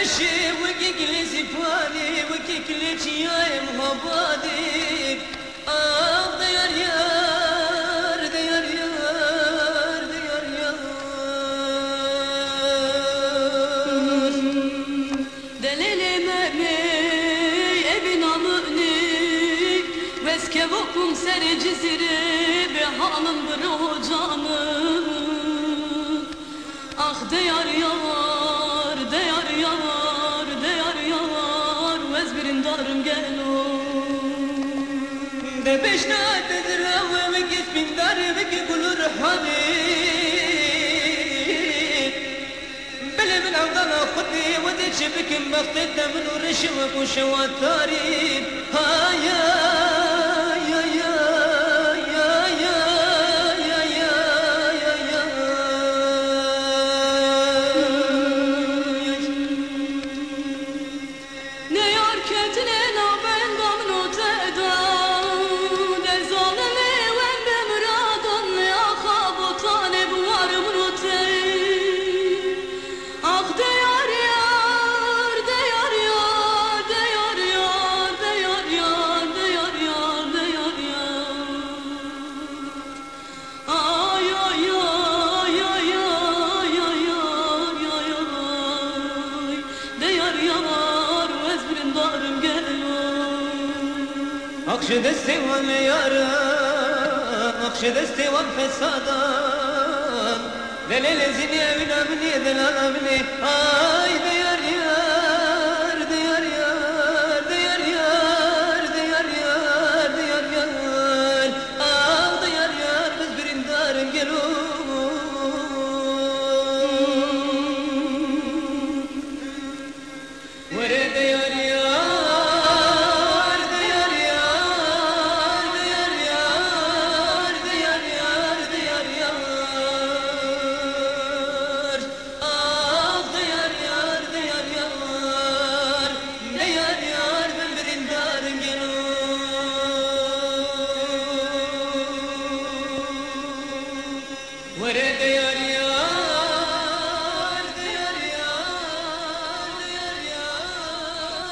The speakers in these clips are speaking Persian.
رشي وكيكلي سفاني وكيكلي تياي مهبادي ديار يار ديار يار ديار يار دليلي مأني ابن عمقني بس كبوكم سر جزيري بحالم بروح جانم ديار يار ديار يار ديار يار وازبرن دارم قالو دبشنا تدراوي وقف من داري بكي كل رحمي بلا من عوضنا خدي ودي شبك مبختت من ورشوك وشواتاري هايا أخشد استوى ميارا أخشد استوى بفسادان دليل زنيا من أمني دلال أمني ديار يار ديار يار ديار يار ديار يار ديار يار ديار يار بس برندار انقلو ورد يار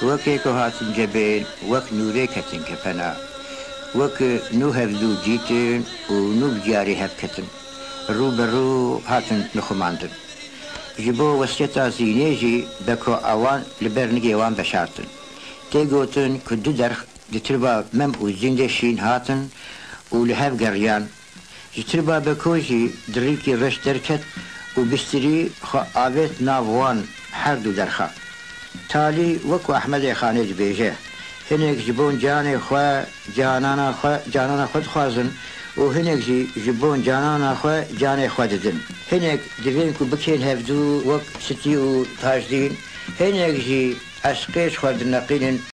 وكيكو هاتن جبين وك نوري كتن كفنا وك نو هفدو جيتن ونو بجاري هفكتن رو برو هاتن نخماندن جبو وسيطة زينيجي بكو اوان لبرنجي وان بشارتن تيغوتن كدو درخ جتربا مم وزيندشين هاتن ولهف قريان جتربا بكوجي دريكي رش دركت وبستري خو آويت ناوان حردو درخا تالي وكو أحمد خانج بيجه هناك جبون جاني خوا جانانا خود خوازن وهناك جبون جانانا خوا جاني خوا ددن هناك دفين كو بكين هفدو وك ستي و تاجدين هناك أسقيش خوا دنقين